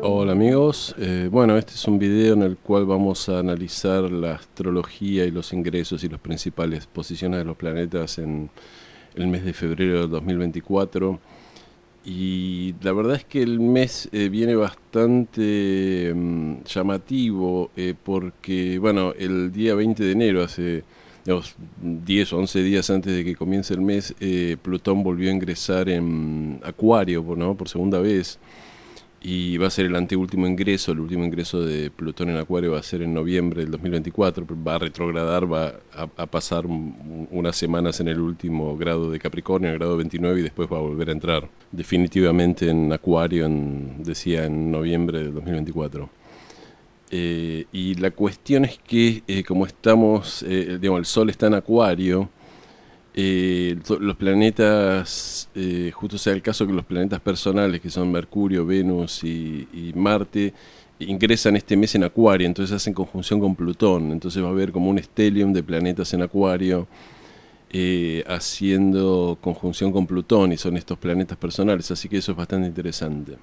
Hola amigos, bueno, este es un video en el cual vamos a analizar la astrología y los ingresos y las principales posiciones de los planetas en el mes de febrero del 2024. Y la verdad es que el mes viene bastante llamativo porque, bueno, el día 20 de enero, hace digamos, 10 o 11 días antes de que comience el mes, Plutón volvió a ingresar en Acuario, ¿no? Por segunda vez. Y va a ser el anteúltimo ingreso, el último ingreso de Plutón en Acuario va a ser en noviembre del 2024, va a retrogradar, va a pasar unas semanas en el último grado de Capricornio, el grado 29, y después va a volver a entrar definitivamente en Acuario, decía, en noviembre del 2024. Y la cuestión es que como estamos, digamos, el Sol está en Acuario, los planetas, justo sea el caso que los planetas personales, que son Mercurio, Venus y Marte, ingresan este mes en Acuario, entonces hacen conjunción con Plutón, entonces va a haber como un stellium de planetas en Acuario haciendo conjunción con Plutón, y son estos planetas personales, así que eso es bastante interesante.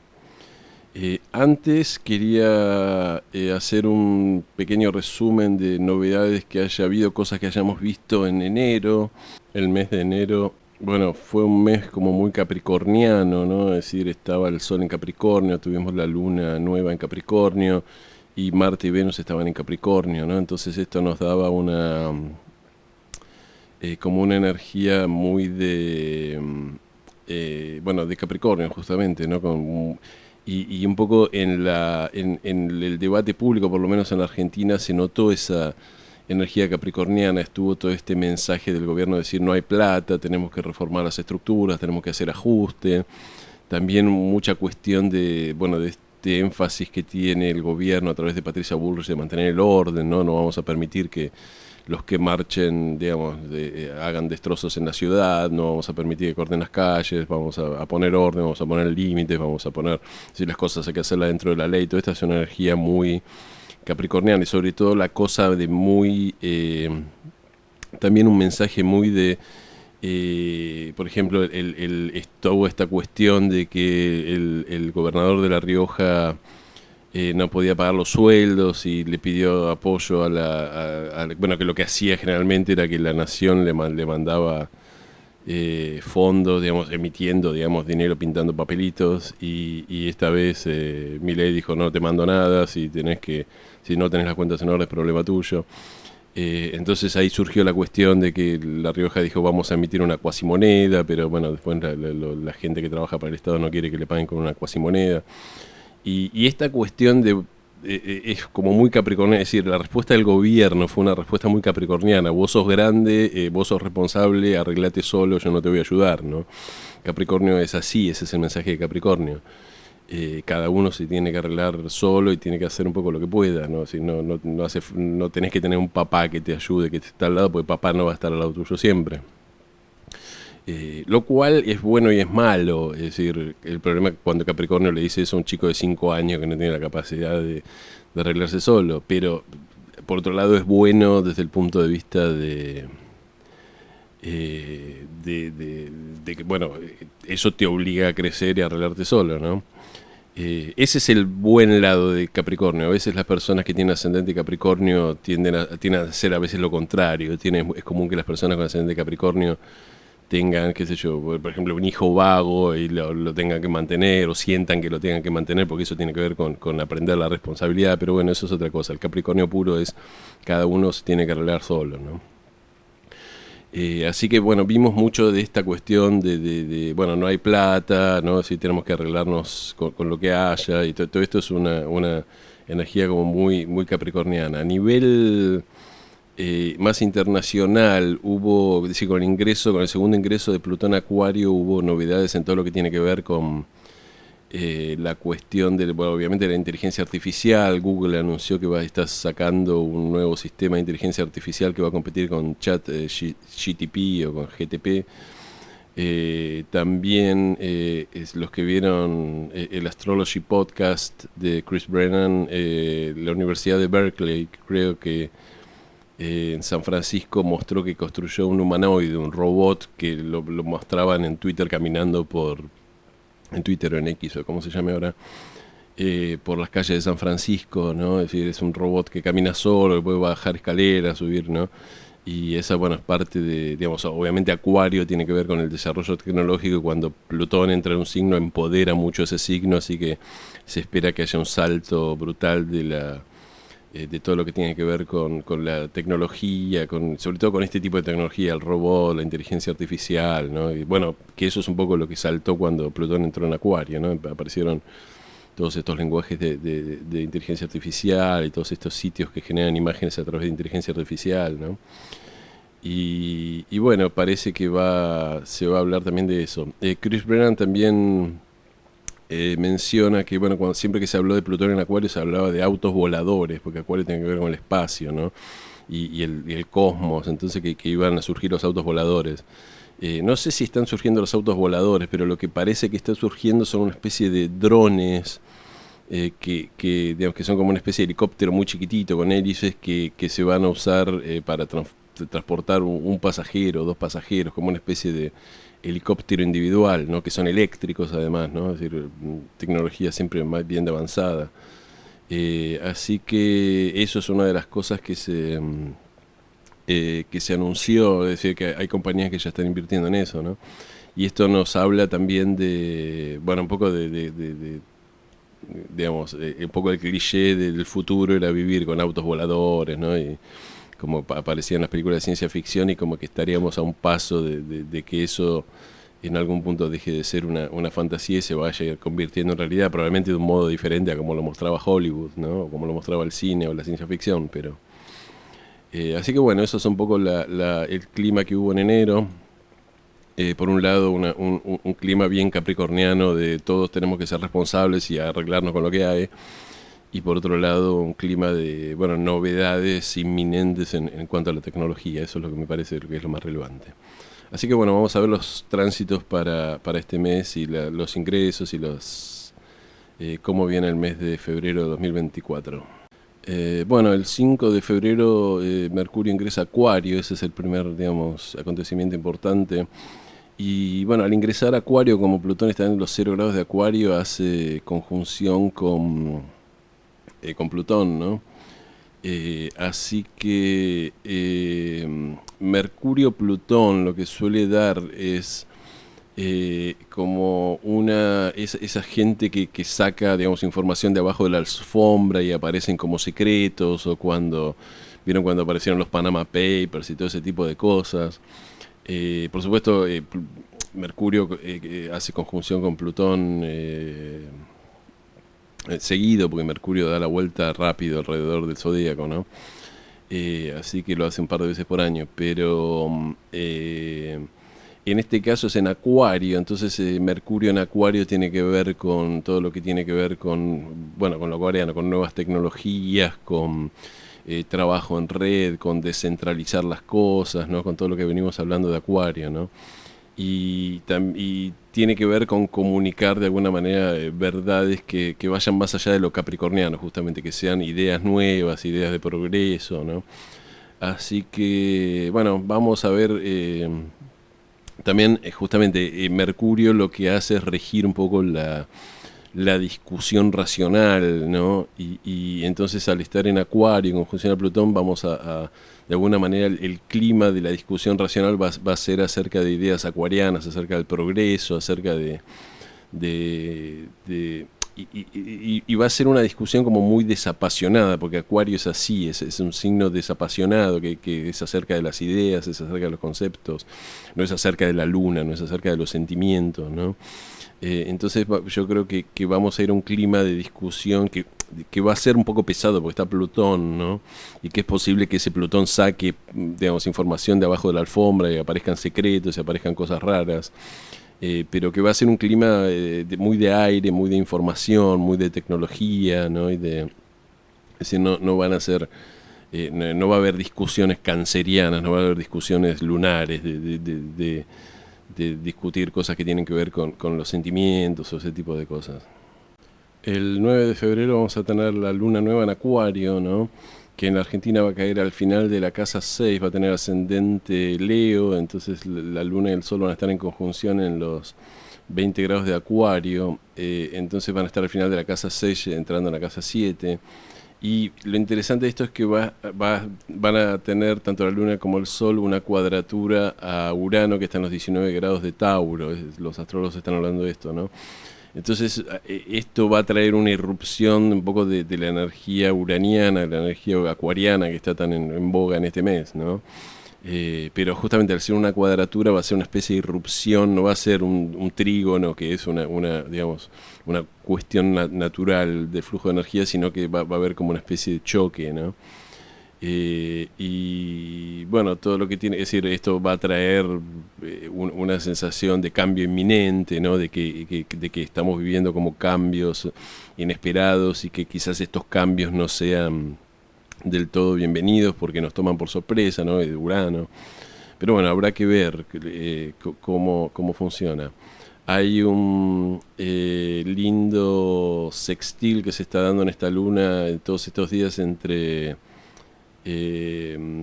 Antes quería hacer un pequeño resumen de novedades que haya habido, cosas que hayamos visto en enero. El mes de enero, bueno, fue un mes como muy capricorniano, ¿no? Es decir, estaba el Sol en Capricornio, tuvimos la Luna nueva en Capricornio y Marte y Venus estaban en Capricornio, ¿no? Entonces esto nos daba como una energía muy bueno, de Capricornio justamente, ¿no? Y un poco en el debate público, por lo menos en la Argentina, se notó esa energía capricorniana, estuvo todo este mensaje del gobierno de decir no hay plata, tenemos que reformar las estructuras, tenemos que hacer ajuste. También mucha cuestión de, bueno, de este énfasis que tiene el gobierno a través de Patricia Bullrich de mantener el orden, ¿no? No vamos a permitir que los que marchen, digamos, hagan destrozos en la ciudad, no vamos a permitir que corten las calles, vamos a poner orden, vamos a poner límites, vamos a poner, si las cosas hay que hacerlas dentro de la ley. Toda esta es una energía muy capricorniana y sobre todo la cosa de muy, también un mensaje muy de, por ejemplo, esta cuestión de que el gobernador de La Rioja no podía pagar los sueldos y le pidió apoyo bueno, que lo que hacía generalmente era que la nación le mandaba fondos, digamos, emitiendo, digamos, dinero, pintando papelitos, y esta vez Milei dijo no te mando nada, si no tenés las cuentas en orden es problema tuyo. Entonces ahí surgió la cuestión de que La Rioja dijo vamos a emitir una cuasimoneda, pero bueno, después la gente que trabaja para el Estado no quiere que le paguen con una cuasimoneda. Y esta cuestión es como muy capricorniana, es decir, la respuesta del gobierno fue una respuesta muy capricorniana. Vos sos grande, vos sos responsable, arreglate solo, yo no te voy a ayudar, ¿no? Capricornio es así, ese es el mensaje de Capricornio. Cada uno se tiene que arreglar solo y tiene que hacer un poco lo que pueda, ¿no? Si no tenés que tener un papá que te ayude, que esté al lado, porque papá no va a estar al lado tuyo siempre. Lo cual es bueno y es malo. Es decir, el problema es cuando Capricornio le dice eso a un chico de 5 años que no tiene la capacidad de arreglarse solo. Pero, por otro lado, es bueno desde el punto de vista de que, bueno, eso te obliga a crecer y a arreglarte solo, ¿no? Ese es el buen lado de Capricornio. A veces las personas que tienen ascendente Capricornio tienden a hacer a veces lo contrario. Es común que las personas con ascendente Capricornio tengan, qué sé yo, por ejemplo, un hijo vago y lo tengan que mantener, o sientan que lo tengan que mantener, porque eso tiene que ver con aprender la responsabilidad. Pero bueno, eso es otra cosa. El Capricornio puro es cada uno se tiene que arreglar solo, ¿no? Así que bueno, vimos mucho de esta cuestión bueno, no hay plata, ¿no? Si tenemos que arreglarnos con lo que haya, y todo esto es una energía como muy, muy capricorniana. A nivel más internacional, hubo, es decir, con el segundo ingreso de Plutón a Acuario, hubo novedades en todo lo que tiene que ver con la cuestión de, bueno, obviamente la inteligencia artificial. Google anunció que va a estar sacando un nuevo sistema de inteligencia artificial que va a competir con GTP o con GTP. También los que vieron el Astrology Podcast de Chris Brennan, la Universidad de Berkeley, creo que En San Francisco mostró que construyó un humanoide, un robot que lo mostraban en Twitter caminando en Twitter o en X o como se llame ahora, por las calles de San Francisco, ¿no? Es decir, es un robot que camina solo, que puede bajar escaleras, subir, ¿no? Y esa, bueno, es parte de, digamos, obviamente Acuario tiene que ver con el desarrollo tecnológico y cuando Plutón entra en un signo empodera mucho ese signo, así que se espera que haya un salto brutal de todo lo que tiene que ver con la tecnología, sobre todo con este tipo de tecnología, el robot, la inteligencia artificial, ¿no? Y bueno, que eso es un poco lo que saltó cuando Plutón entró en Acuario, ¿no? Aparecieron todos estos lenguajes de inteligencia artificial y todos estos sitios que generan imágenes a través de inteligencia artificial, ¿no? Y bueno, parece que se va a hablar también de eso. Chris Brennan también menciona que, bueno, siempre que se habló de Plutón en Acuario se hablaba de autos voladores, porque Acuario tiene que ver con el espacio, ¿no? Y el cosmos, entonces que iban a surgir los autos voladores. No sé si están surgiendo los autos voladores, pero lo que parece que está surgiendo son una especie de drones digamos, que son como una especie de helicóptero muy chiquitito con hélices que se van a usar para transportar un pasajero, dos pasajeros, como una especie de helicóptero individual, ¿no? Que son eléctricos además, ¿no? Es decir, tecnología siempre más bien de avanzada. Así que eso es una de las cosas que se anunció, es decir, que hay compañías que ya están invirtiendo en eso, ¿no? Y esto nos habla también de, bueno, un poco digamos, un poco el cliché del futuro era vivir con autos voladores, ¿no? Y como aparecía en las películas de ciencia ficción y como que estaríamos a un paso de que eso en algún punto deje de ser una fantasía y se vaya convirtiendo en realidad, probablemente de un modo diferente a como lo mostraba Hollywood, ¿no? O como lo mostraba el cine o la ciencia ficción, pero... así que bueno, eso es un poco el clima que hubo en enero. Por un lado, un clima bien capricorniano de todos tenemos que ser responsables y arreglarnos con lo que hay. Y por otro lado, un clima de, bueno, novedades inminentes en cuanto a la tecnología. Eso es lo que me parece que es lo más relevante. Así que bueno, vamos a ver los tránsitos para este mes y los ingresos y cómo viene el mes de febrero de 2024. Bueno, el 5 de febrero Mercurio ingresa a Acuario, ese es el primer, digamos, acontecimiento importante. Y bueno, al ingresar a Acuario, como Plutón está en los 0 grados de Acuario, hace conjunción con Plutón, ¿no? Así que Mercurio-Plutón lo que suele dar es como esa gente que saca, digamos, información de abajo de la alfombra y aparecen como secretos, o vieron cuando aparecieron los Panama Papers y todo ese tipo de cosas. Por supuesto, Mercurio hace conjunción con Plutón seguido, porque Mercurio da la vuelta rápido alrededor del zodíaco, ¿no? Así que lo hace un par de veces por año, pero en este caso es en Acuario, entonces Mercurio en Acuario tiene que ver con todo lo que tiene que ver bueno, con lo acuariano, con nuevas tecnologías, con trabajo en red, con descentralizar las cosas, ¿no? Con todo lo que venimos hablando de Acuario, ¿no? Y tiene que ver con comunicar de alguna manera verdades que vayan más allá de lo capricorniano, justamente, que sean ideas nuevas, ideas de progreso, ¿no? Así que, bueno, vamos a ver también, justamente, Mercurio lo que hace es regir un poco la discusión racional, ¿no? Y entonces al estar en Acuario, en conjunción a Plutón, vamos de alguna manera, el clima de la discusión racional va a ser acerca de ideas acuarianas, acerca del progreso, acerca y va a ser una discusión como muy desapasionada, porque Acuario es así, es un signo desapasionado, que es acerca de las ideas, es acerca de los conceptos, no es acerca de la luna, no es acerca de los sentimientos, ¿no? Entonces yo creo que vamos a ir a un clima de discusión que va a ser un poco pesado porque está Plutón, ¿no? Y que es posible que ese Plutón saque, digamos, información de abajo de la alfombra y aparezcan secretos y aparezcan cosas raras. Pero que va a ser un clima muy de aire, muy de información, muy de tecnología, ¿no? Es decir, no van a ser... no va a haber discusiones cancerianas, no va a haber discusiones lunares de discutir cosas que tienen que ver con los sentimientos o ese tipo de cosas. El 9 de febrero vamos a tener la luna nueva en Acuario, ¿no? que en la Argentina va a caer al final de la casa 6, va a tener ascendente Leo, entonces la Luna y el Sol van a estar en conjunción en los 20 grados de Acuario, entonces van a estar al final de la casa 6 entrando en la casa 7. Y lo interesante de esto es que van a tener tanto la Luna como el Sol una cuadratura a Urano que está en los 19 grados de Tauro. Los astrólogos están hablando de esto, ¿no? Entonces esto va a traer una irrupción un poco de la energía uraniana, de la energía acuariana que está tan en boga en este mes, ¿no? Pero justamente al ser una cuadratura va a ser una especie de irrupción, no va a ser un trígono que es digamos, una cuestión natural de flujo de energía, sino que va a haber como una especie de choque, ¿no? Y bueno, todo lo que tiene, es decir, esto va a traer una sensación de cambio inminente, ¿no? De que estamos viviendo como cambios inesperados y que quizás estos cambios no sean del todo bienvenidos porque nos toman por sorpresa, ¿no? De Urano. Pero bueno, habrá que ver cómo funciona. Hay un lindo sextil que se está dando en esta luna en todos estos días entre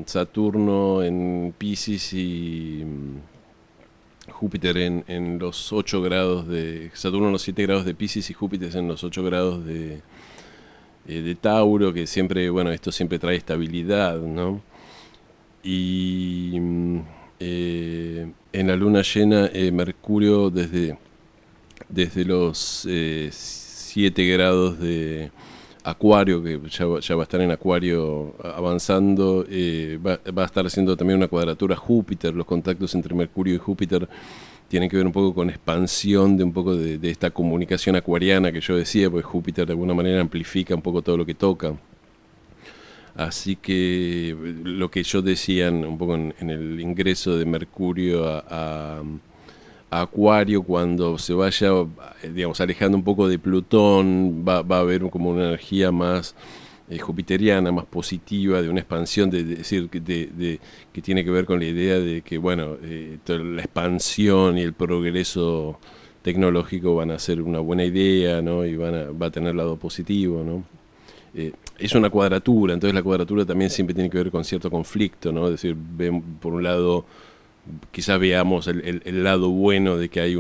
Saturno en Piscis y Júpiter en los 8 grados de... Saturno en los 7 grados de Piscis y Júpiter en los 8 grados de Tauro, que siempre, bueno, esto siempre trae estabilidad, ¿no? Y en la luna llena, Mercurio desde los 7 grados de Acuario, que ya va a estar en Acuario avanzando, va a estar haciendo también una cuadratura a Júpiter. Los contactos entre Mercurio y Júpiter tienen que ver un poco con expansión de un poco de esta comunicación acuariana que yo decía, porque Júpiter de alguna manera amplifica un poco todo lo que toca. Así que lo que yo decía un poco en el ingreso de Mercurio a Acuario, cuando se vaya, digamos, alejando un poco de Plutón, va a haber como una energía más jupiteriana, más positiva, de una expansión, decir, que tiene que ver con la idea de que, bueno, la expansión y el progreso tecnológico van a ser una buena idea, ¿no? Y va a tener lado positivo, ¿no? Es una cuadratura, entonces la cuadratura también siempre tiene que ver con cierto conflicto, ¿no? Es decir, por un lado, quizás veamos el lado bueno de que hay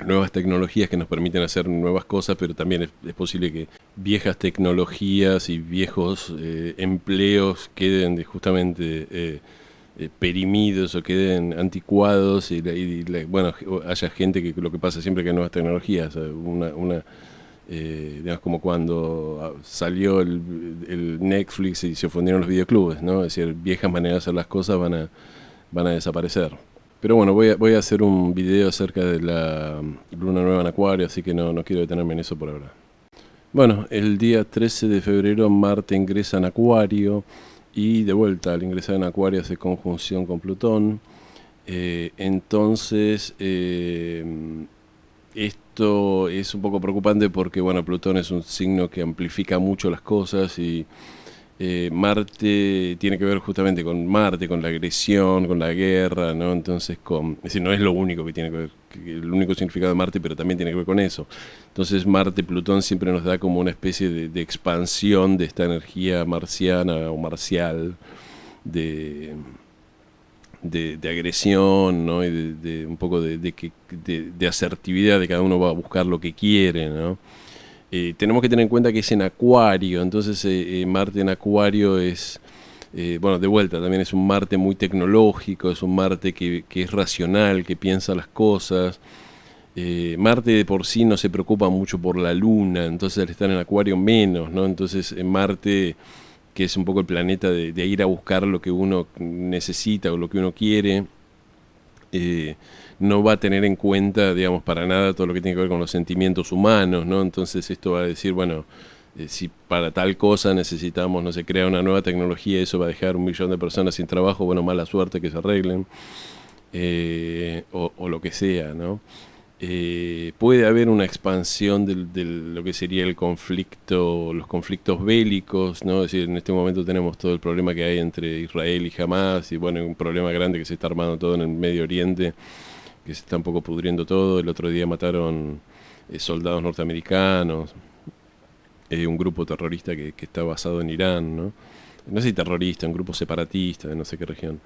nuevas tecnologías que nos permiten hacer nuevas cosas, pero también es posible que viejas tecnologías y viejos empleos queden justamente perimidos o queden anticuados bueno, haya gente que lo que pasa siempre que hay nuevas tecnologías, digamos, como cuando salió el Netflix y se fundieron los videoclubes, ¿no? Es decir, viejas maneras de hacer las cosas van a desaparecer. Pero bueno, voy a hacer un video acerca de la luna nueva en Acuario, así que no quiero detenerme en eso por ahora. Bueno, el día 13 de febrero Marte ingresa en Acuario y de vuelta al ingresar en Acuario hace conjunción con Plutón. Entonces, esto es un poco preocupante porque, bueno, Plutón es un signo que amplifica mucho las cosas y Marte tiene que ver justamente con Marte, con la agresión, con la guerra, ¿no? Entonces, es decir, no es lo único que tiene que ver, el único significado de Marte, pero también tiene que ver con eso. Entonces, Marte-Plutón siempre nos da como una especie de expansión de esta energía marciana o marcial, de, de agresión, ¿no? Y de un poco de asertividad, de cada uno va a buscar lo que quiere, ¿no? Tenemos que tener en cuenta que es en Acuario, entonces Marte en Acuario es, bueno, de vuelta, también es un Marte muy tecnológico, es un Marte que es racional, que piensa las cosas. Marte de por sí no se preocupa mucho por la Luna, entonces al estar en Acuario menos, ¿no? Entonces en Marte, que es un poco el planeta de ir a buscar lo que uno necesita o lo que uno quiere, no va a tener en cuenta, digamos, para nada todo lo que tiene que ver con los sentimientos humanos, ¿no? Entonces esto va a decir, bueno, si para tal cosa necesitamos, no sé, crear una nueva tecnología, eso va a dejar 1 millón de personas sin trabajo, bueno, mala suerte que se arreglen, o lo que sea, ¿no? Puede haber una expansión de lo que sería el conflicto, los conflictos bélicos, ¿no? Es decir, en este momento tenemos todo el problema que hay entre Israel y Hamas, y bueno, un problema grande que se está armando todo en el Medio Oriente, que se está un poco pudriendo todo. El otro día mataron soldados norteamericanos, un grupo terrorista que está basado en Irán, ¿no? no sé si terrorista, un grupo separatista de no sé qué región.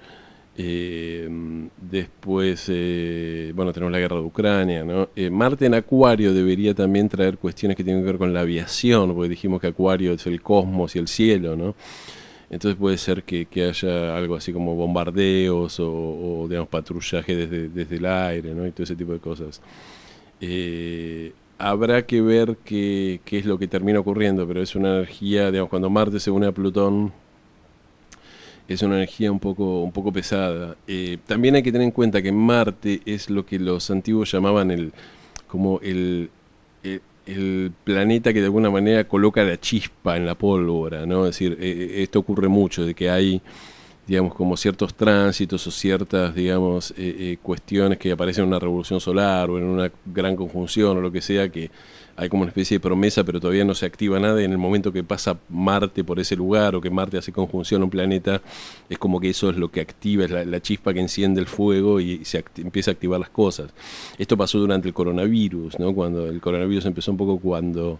Después, bueno, tenemos la guerra de Ucrania, ¿no? Marte en Acuario debería también traer cuestiones que tienen que ver con la aviación, porque dijimos que Acuario es el cosmos y el cielo, ¿no? Entonces puede ser que haya algo así como bombardeos o, digamos, patrullaje desde el aire, ¿no? Y todo ese tipo de cosas. Habrá que ver qué es lo que termina ocurriendo, pero es una energía, digamos, cuando Marte se une a Plutón, es una energía un poco pesada. También hay que tener en cuenta que Marte es lo que los antiguos llamaban como el planeta que de alguna manera coloca la chispa en la pólvora, ¿no? Es decir, esto ocurre mucho, de que hay, digamos, como ciertos tránsitos o ciertas, digamos, cuestiones que aparecen en una revolución solar o en una gran conjunción o lo que sea, que hay como una especie de promesa, pero todavía no se activa nada, y en el momento que pasa Marte por ese lugar o que Marte hace conjunción a un planeta, es como que eso es lo que activa, es la chispa que enciende el fuego y empieza a activar las cosas. Esto pasó durante el coronavirus, ¿no? Cuando el coronavirus empezó un poco cuando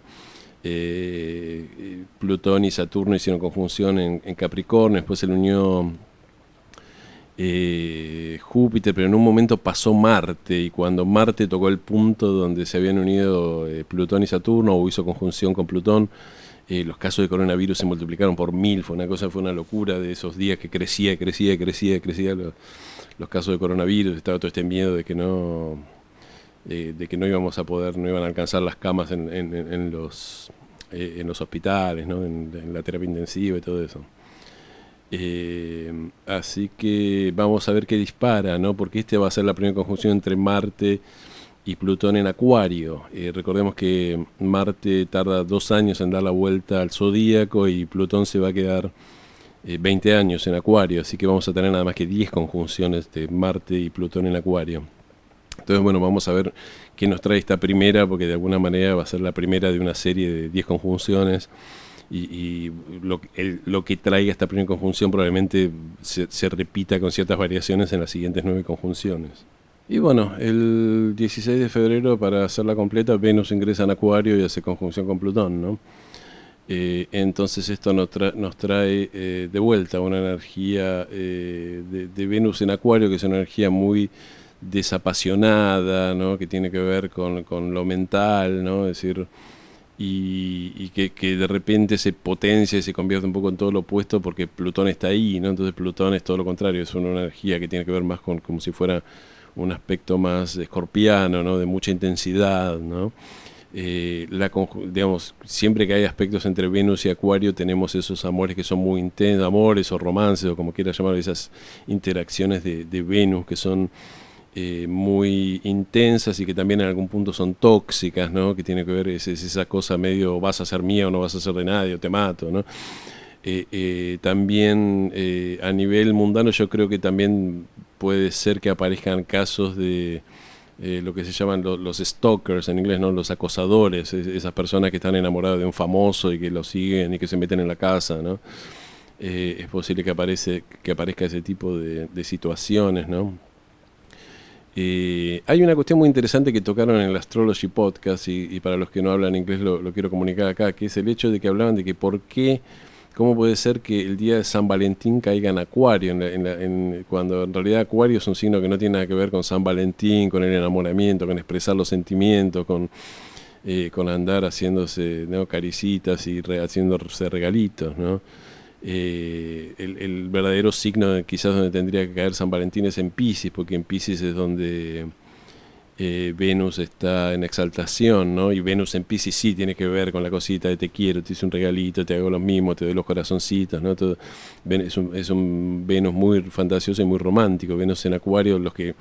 Plutón y Saturno hicieron conjunción en Capricornio, después se le unió Júpiter, pero en un momento pasó Marte, y cuando Marte tocó el punto donde se habían unido Plutón y Saturno, o hizo conjunción con Plutón, los casos de coronavirus se multiplicaron por 1000, fue una locura de esos días que crecía los casos de coronavirus, estaba todo este miedo de que no íbamos a poder, no iban a alcanzar las camas en los hospitales, ¿no? En la terapia intensiva y todo eso. Así que vamos a ver qué dispara, ¿no? Porque este va a ser la primera conjunción entre Marte y Plutón en Acuario. Recordemos que Marte tarda 2 años en dar la vuelta al zodíaco y Plutón se va a quedar 20 años en Acuario, así que vamos a tener nada más que 10 conjunciones de Marte y Plutón en Acuario. Entonces, bueno, vamos a ver qué nos trae esta primera, porque de alguna manera va a ser la primera de una serie de 10 conjunciones. Y lo que traiga esta primera conjunción probablemente se repita con ciertas variaciones en las siguientes 9 conjunciones. Y bueno, el 16 de febrero, para hacerla completa, Venus ingresa en Acuario y hace conjunción con Plutón, ¿no? Entonces esto nos trae de vuelta una energía de Venus en Acuario, que es una energía muy desapasionada, ¿no? Que tiene que ver con lo mental, ¿no? Es decir, y que de repente se potencia y se convierte un poco en todo lo opuesto porque Plutón está ahí, ¿no? Entonces Plutón es todo lo contrario, es una energía que tiene que ver más con como si fuera un aspecto más escorpiano, ¿no? De mucha intensidad, ¿no? Digamos, siempre que hay aspectos entre Venus y Acuario tenemos esos amores que son muy intensos, amores o romances o como quieras llamar, esas interacciones de Venus que son muy intensas y que también en algún punto son tóxicas, ¿no? Que tiene que ver, es esa cosa medio vas a ser mía o no vas a ser de nadie o te mato, ¿no? También a nivel mundano yo creo que también puede ser que aparezcan casos de lo que se llaman los stalkers en inglés, ¿no? Los acosadores, esas personas que están enamoradas de un famoso y que lo siguen y que se meten en la casa, ¿no? Es posible que aparezca ese tipo de situaciones, ¿no? Hay una cuestión muy interesante que tocaron en el Astrology Podcast y para los que no hablan inglés lo quiero comunicar acá, que es el hecho de que hablaban de que cómo puede ser que el día de San Valentín caiga en Acuario, cuando en realidad Acuario es un signo que no tiene nada que ver con San Valentín, con el enamoramiento, con expresar los sentimientos, con andar haciéndose, ¿no? Caricitas y haciéndose regalitos, ¿no? El verdadero signo quizás donde tendría que caer San Valentín es en Piscis, porque en Piscis es donde Venus está en exaltación, ¿no? Y Venus en Piscis sí tiene que ver con la cosita de te quiero, te hice un regalito, te hago los mismos, te doy los corazoncitos, ¿no? Todo, es un Venus muy fantasioso y muy romántico. Venus en Acuario, los que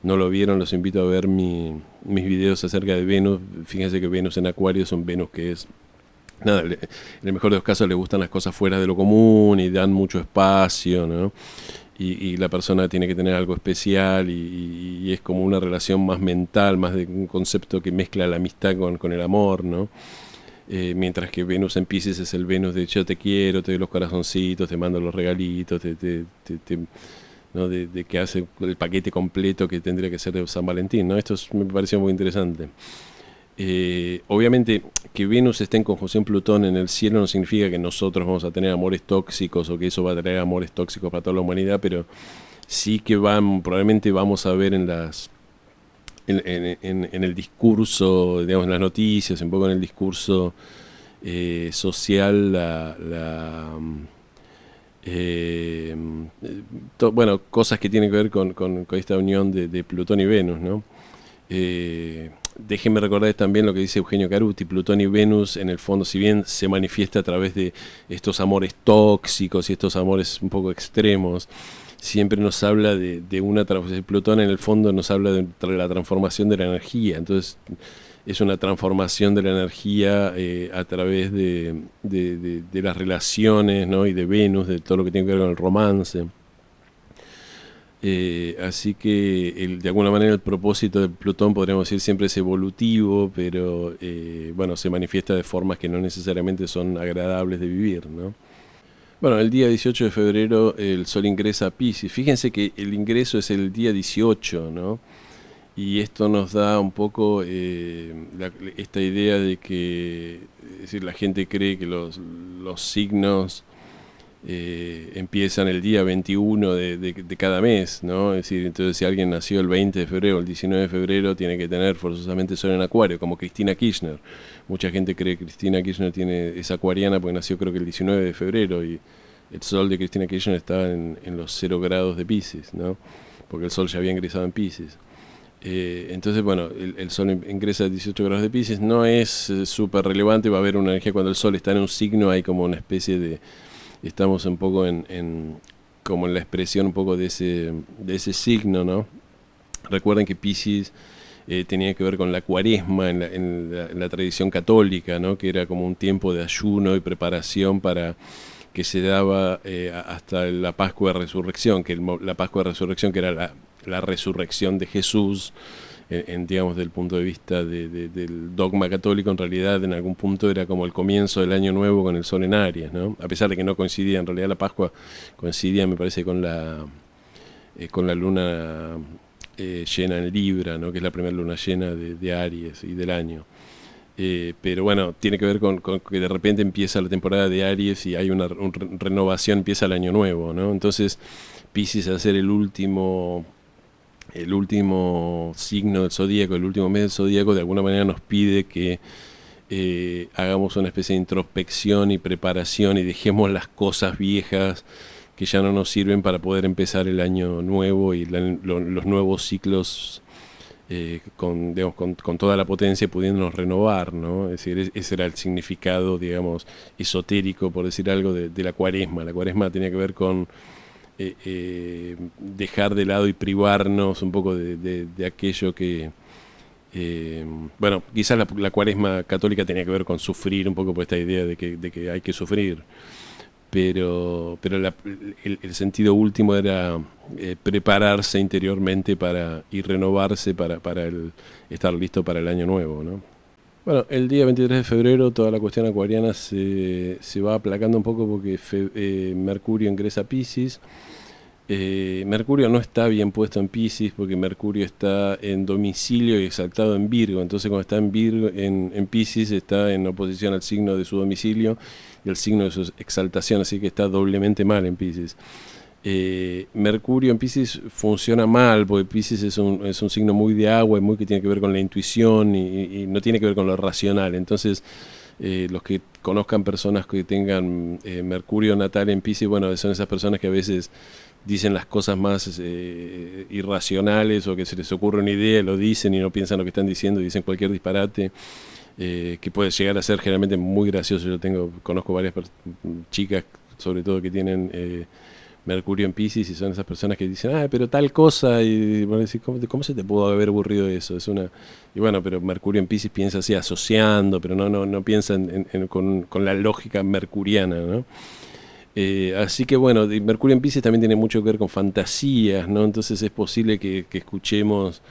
no lo vieron, los invito a ver mis videos acerca de Venus. Fíjense que Venus en Acuario es un Venus que es nada, en el mejor de los casos le gustan las cosas fuera de lo común y dan mucho espacio, ¿no? Y la persona tiene que tener algo especial y es como una relación más mental, más de un concepto que mezcla la amistad con el amor, ¿no? Mientras que Venus en Piscis es el Venus de yo te quiero, te doy los corazoncitos, te mando los regalitos, ¿no? de que hace el paquete completo que tendría que ser de San Valentín, ¿no? Me pareció muy interesante. Obviamente que Venus esté en conjunción Plutón en el cielo no significa que nosotros vamos a tener amores tóxicos o que eso va a traer amores tóxicos para toda la humanidad, pero sí que probablemente vamos a ver en el discurso, digamos, en las noticias, un poco en el discurso social, eh, bueno, cosas que tienen que ver con esta unión de Plutón y Venus, ¿no? Déjenme recordar también lo que dice Eugenio Caruti: Plutón y Venus, en el fondo, si bien se manifiesta a través de estos amores tóxicos y estos amores un poco extremos, siempre nos habla de una transformación. Plutón en el fondo nos habla de la transformación de la energía, entonces es una transformación de la energía a través de las relaciones, ¿no? Y de Venus, de todo lo que tiene que ver con el romance. Así que de alguna manera el propósito de Plutón, podríamos decir, siempre es evolutivo, pero bueno, se manifiesta de formas que no necesariamente son agradables de vivir, ¿no? Bueno, el día 18 de febrero el Sol ingresa a Piscis. Fíjense que el ingreso es el día 18, ¿no? Y esto nos da un poco esta idea de que, es decir, la gente cree que los signos empiezan el día 21 de cada mes, ¿no? Es decir, entonces si alguien nació el 20 de febrero o el 19 de febrero, tiene que tener forzosamente Sol en Acuario, como Cristina Kirchner. Mucha gente cree que Cristina Kirchner es acuariana porque nació, creo que el 19 de febrero, y el Sol de Cristina Kirchner está en los 0 grados de Piscis, ¿no? Porque el Sol ya había ingresado en Piscis. Entonces, bueno, el Sol ingresa a 18 grados de Piscis, no es súper relevante. Va a haber una energía cuando el Sol está en un signo, hay como una especie de... Estamos un poco como en la expresión un poco de ese signo, ¿no? Recuerden que Piscis tenía que ver con la cuaresma en la tradición católica, ¿no? Que era como un tiempo de ayuno y preparación para que se daba hasta la Pascua de Resurrección, la Pascua de Resurrección, que era la resurrección de Jesús, digamos, del punto de vista del dogma católico. En realidad, en algún punto era como el comienzo del año nuevo con el Sol en Aries, ¿no? A pesar de que no coincidía, en realidad la Pascua coincidía, me parece, con la luna llena en Libra, ¿no? Que es la primera luna llena de Aries y del año. Pero bueno, tiene que ver con que de repente empieza la temporada de Aries y hay una renovación, empieza el año nuevo, ¿no? Entonces Piscis, al ser el último signo del zodíaco, el último mes del zodíaco, de alguna manera nos pide que hagamos una especie de introspección y preparación y dejemos las cosas viejas que ya no nos sirven para poder empezar el año nuevo y los nuevos ciclos digamos, con toda la potencia, pudiéndonos renovar, ¿no? Es decir, ese era el significado, digamos, esotérico, por decir algo, de la cuaresma. La cuaresma tenía que ver con dejar de lado y privarnos un poco de aquello que... bueno, quizás la cuaresma católica tenía que ver con sufrir un poco, por esta idea de que hay que sufrir, pero el sentido último era prepararse interiormente y renovarse para estar listo para el año nuevo, ¿no? Bueno, el día 23 de febrero toda la cuestión acuariana se va aplacando un poco porque Mercurio ingresa a Piscis. Mercurio no está bien puesto en Piscis porque Mercurio está en domicilio y exaltado en Virgo. Entonces, cuando está en Piscis, está en oposición al signo de su domicilio y al signo de su exaltación, así que está doblemente mal en Piscis. Mercurio en Piscis funciona mal porque Piscis es un signo muy de agua y muy que tiene que ver con la intuición y no tiene que ver con lo racional. Entonces, los que conozcan personas que tengan Mercurio natal en Piscis, bueno, son esas personas que a veces dicen las cosas más irracionales, o que se les ocurre una idea, lo dicen y no piensan lo que están diciendo y dicen cualquier disparate, que puede llegar a ser generalmente muy gracioso. Conozco varias chicas, sobre todo, que tienen Mercurio en Piscis, y son esas personas que dicen, pero tal cosa, y bueno, decir, ¿cómo se te pudo haber aburrido eso? Y bueno, pero Mercurio en Piscis piensa así, asociando, pero no piensa con la lógica mercuriana, ¿no? Así que bueno, Mercurio en Piscis también tiene mucho que ver con fantasías, ¿no? Entonces es posible que escuchemos,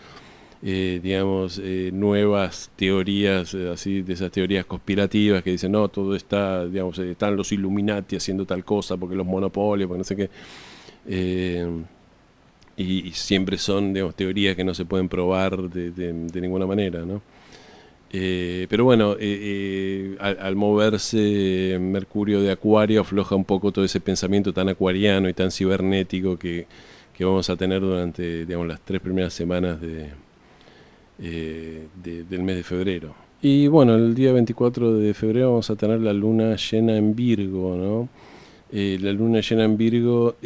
digamos, nuevas teorías, así, de esas teorías conspirativas que dicen, no, todo está, digamos, están los Illuminati haciendo tal cosa, porque los monopolios, porque no sé qué. Eh, y siempre son, digamos, teorías que no se pueden probar de ninguna manera, ¿no? Pero bueno, al moverse Mercurio de Acuario afloja un poco todo ese pensamiento tan acuariano y tan cibernético que vamos a tener durante, digamos, las 3 primeras semanas del mes de febrero. Y bueno, el día 24 de febrero vamos a tener la luna llena en Virgo, ¿no? La luna llena en Virgo,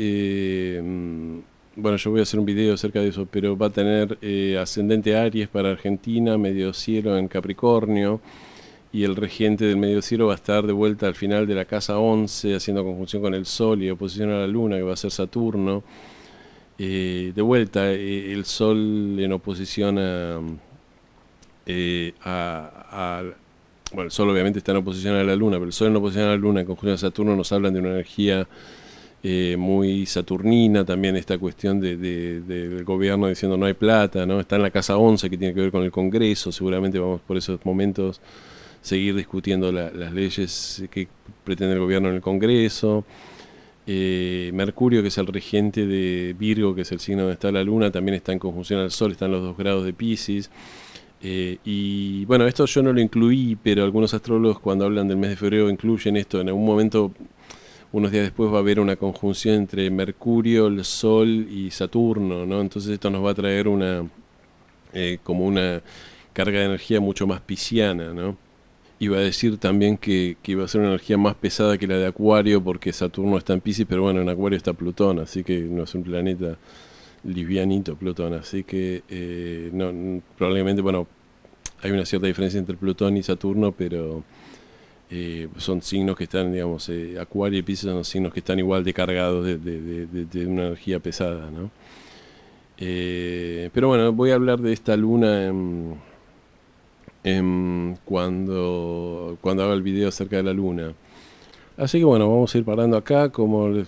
bueno, yo voy a hacer un video acerca de eso, pero va a tener ascendente Aries para Argentina, medio cielo en Capricornio, y el regente del medio cielo va a estar de vuelta al final de la casa 11, haciendo conjunción con el Sol y oposición a la Luna, que va a ser Saturno. De vuelta, el Sol en oposición a bueno, el Sol obviamente está en oposición a la Luna, pero el Sol en oposición a la Luna en conjunción a Saturno nos hablan de una energía muy saturnina, también esta cuestión del gobierno diciendo no hay plata, ¿no? Está en la casa 11 que tiene que ver con el Congreso, seguramente vamos por esos momentos seguir discutiendo las leyes que pretende el gobierno en el Congreso. Mercurio, que es el regente de Virgo, que es el signo donde está la Luna, también está en conjunción al Sol, están los 2 grados de Piscis. Y bueno, esto yo no lo incluí, pero algunos astrólogos cuando hablan del mes de febrero incluyen esto. En algún momento, unos días después, va a haber una conjunción entre Mercurio, el Sol y Saturno, ¿no? Entonces esto nos va a traer como una carga de energía mucho más pisciana, ¿no? Iba a decir también que iba a ser una energía más pesada que la de Acuario porque Saturno está en Piscis, pero bueno, en Acuario está Plutón, así que no es un planeta livianito Plutón, así que no, probablemente, bueno, hay una cierta diferencia entre Plutón y Saturno, pero son signos que están, digamos, Acuario y Piscis son signos que están igual de cargados de una energía pesada, ¿no? Pero bueno, voy a hablar de esta luna cuando haga el video acerca de la luna. Así que bueno, vamos a ir parando acá,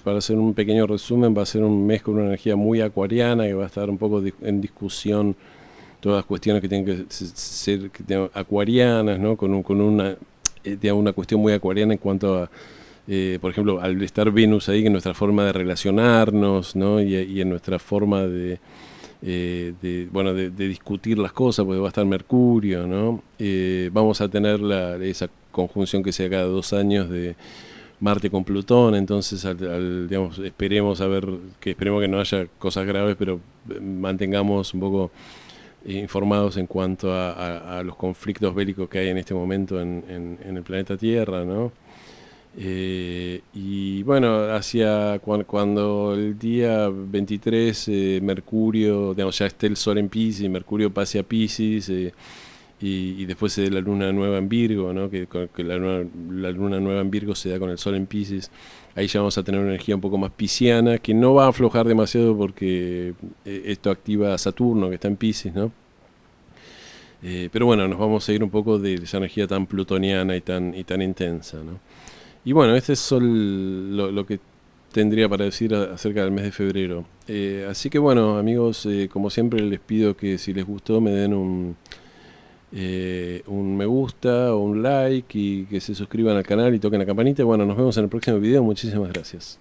para hacer un pequeño resumen, va a ser un mes con una energía muy acuariana, que va a estar un poco en discusión todas las cuestiones que tienen que ser acuarianas, ¿no? Con una cuestión muy acuariana en cuanto a, por ejemplo, al estar Venus ahí, en nuestra forma de relacionarnos, ¿no? Y en nuestra forma bueno, de discutir las cosas, porque va a estar Mercurio, ¿no? Vamos a tener esa conjunción que sea cada 2 años de Marte con Plutón, entonces digamos, esperemos que no haya cosas graves, pero mantengamos un poco informados en cuanto a los conflictos bélicos que hay en este momento en el planeta Tierra, ¿no? Y bueno, cuando el día 23 Mercurio, digamos, ya esté el Sol en Piscis, Mercurio pase a Piscis, y después se dé la luna nueva en Virgo, ¿no? Que la luna nueva en Virgo se da con el Sol en Piscis. Ahí ya vamos a tener una energía un poco más pisciana, que no va a aflojar demasiado porque esto activa a Saturno, que está en Piscis, ¿no? Pero bueno, nos vamos a ir un poco de esa energía tan plutoniana y tan intensa, ¿no? Y bueno, este es lo que tendría para decir acerca del mes de febrero. Así que bueno, amigos, como siempre les pido que si les gustó me den un me gusta o un like y que se suscriban al canal y toquen la campanita. Bueno, nos vemos en el próximo video. Muchísimas gracias.